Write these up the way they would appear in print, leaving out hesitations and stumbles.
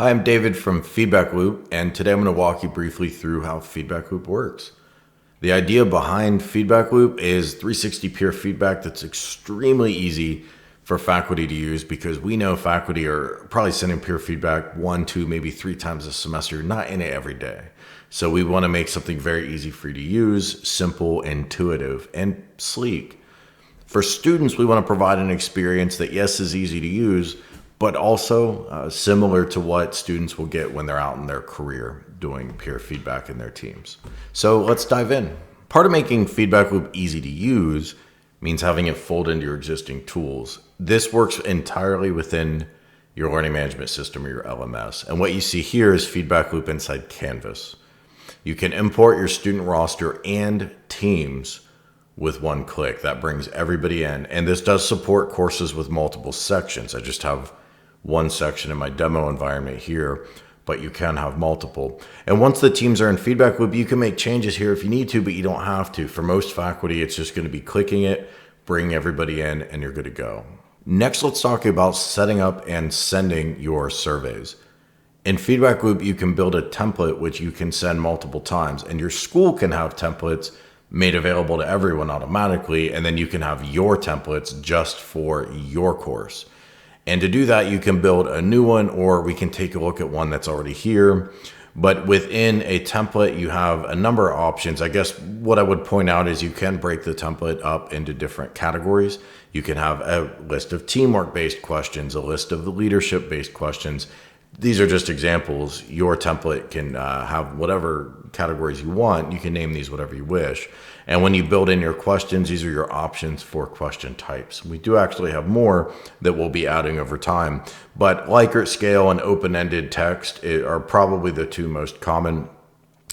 Hi, I'm David from Feedback Loop, and today I'm going to walk you briefly through how Feedback Loop works. The idea behind Feedback Loop is 360 peer feedback that's extremely easy for faculty to use because we know faculty are probably sending peer feedback one, two, maybe three times a semester. You're not in it every day. So we want to make something very easy for you to use, simple, intuitive, and sleek. For students, we want to provide an experience that, yes, is easy to use, but also similar to what students will get when they're out in their career doing peer feedback in their teams. So let's dive in. Part of making Feedback Loop easy to use means having it fold into your existing tools. This works entirely within your learning management system or your LMS. And what you see here is Feedback Loop inside Canvas. You can import your student roster and teams with one click. That brings everybody in. And this does support courses with multiple sections. I just have one section in my demo environment here, but you can have multiple. And once the teams are in Feedback Loop, you can make changes here if you need to, but you don't have to. For most faculty, it's just going to be clicking it, bring everybody in, and you're good to go. Next, let's talk about setting up and sending your surveys. In Feedback Loop, you can build a template which you can send multiple times, and your school can have templates made available to everyone automatically, and then you can have your templates just for your course. And to do that, you can build a new one, or we can take a look at one that's already here. But within a template, you have a number of options. I guess what I would point out is you can break the template up into different categories. You can have a list of teamwork-based questions, a list of the leadership-based questions. These are just examples. Your template can have whatever categories you want. You can name these whatever you wish. And when you build in your questions, these are your options for question types. We do actually have more that we'll be adding over time. But Likert scale and open-ended text are probably the two most common.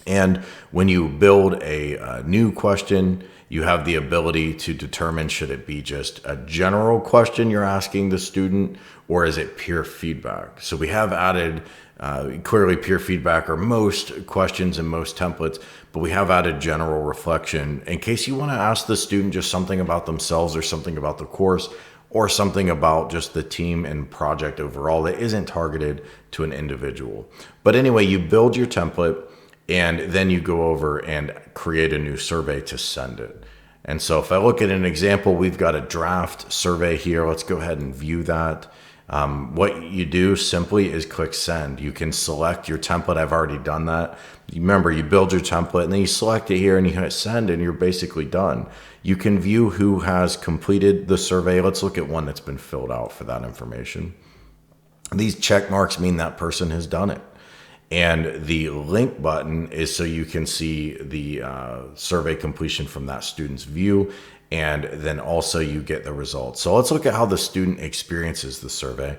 And when you build a new question, you have the ability to determine should it be just a general question you're asking the student, or is it peer feedback? So we have added clearly peer feedback are most questions and most templates, but we have added general reflection in case you want to ask the student just something about themselves or something about the course or something about just the team and project overall that isn't targeted to an individual. But anyway, you build your template and then you go over and create a new survey to send it. And so if I look at an example, we've got a draft survey here. Let's go ahead and view that. What you do simply is click send. You can select your template. I've already done that. Remember, you build your template and then you select it here and you hit send and you're basically done. You can view who has completed the survey. Let's look at one that's been filled out for that information. These check marks mean that person has done it. And the link button is so you can see the survey completion from that student's view, and then also you get the results. So let's look at how the student experiences the survey.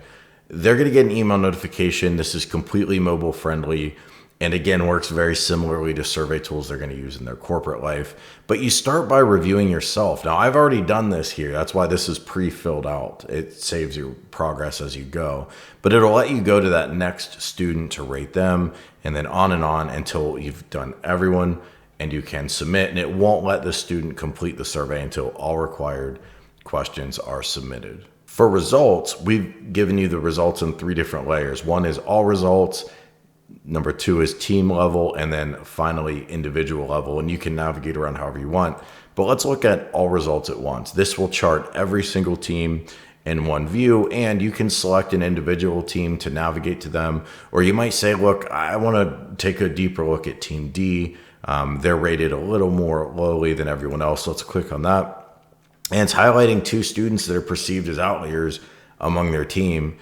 They're going to get an email notification. This is completely mobile friendly, and again, works very similarly to survey tools they're going to use in their corporate life. But you start by reviewing yourself. Now, I've already done this here. That's why this is pre-filled out. It saves your progress as you go. But it'll let you go to that next student to rate them, and then on until you've done everyone, and you can submit. And it won't let the student complete the survey until all required questions are submitted. For results, we've given you the results in three different layers. One is all results. Number two is team level, and then finally individual level, and you can navigate around however you want. But let's look at all results at once. This will chart every single team in one view, and you can select an individual team to navigate to them, or you might say, look, I want to take a deeper look at team D. They're rated a little more lowly than everyone else. Let's click on that. And it's highlighting two students that are perceived as outliers among their team.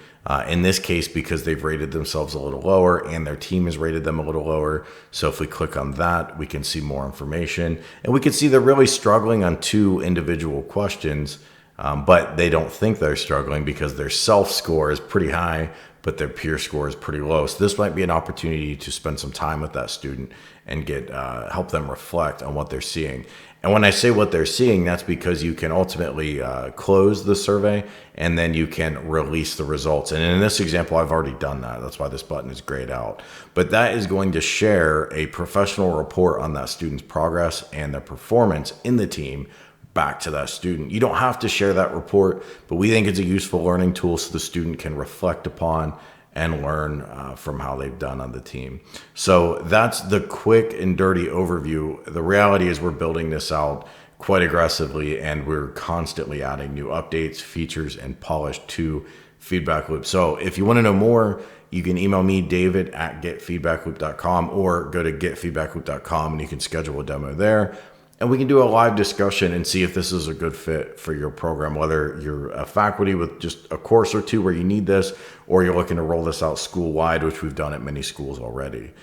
In this case, because they've rated themselves a little lower and their team has rated them a little lower. So if we click on that, we can see more information. And we can see they're really struggling on two individual questions, but they don't think they're struggling because their self-score is pretty high, but their peer score is pretty low. So this might be an opportunity to spend some time with that student and get help them reflect on what they're seeing. And when I say what they're seeing, that's because you can ultimately close the survey and then you can release the results. And in this example, I've already done that. That's why this button is grayed out. But that is going to share a professional report on that student's progress and their performance in the team back to that student. You don't have to share that report, but we think it's a useful learning tool so the student can reflect upon and learn from how they've done on the team. So that's the quick and dirty overview. The reality is we're building this out quite aggressively, and we're constantly adding new updates, features, and polish to Feedback Loop. So if you want to know more, you can email me, David at getfeedbackloop.com, or go to getfeedbackloop.com and you can schedule a demo there. And we can do a live discussion and see if this is a good fit for your program, whether you're a faculty with just a course or two where you need this, or you're looking to roll this out school-wide, which we've done at many schools already.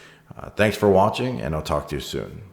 Thanks for watching, and I'll talk to you soon.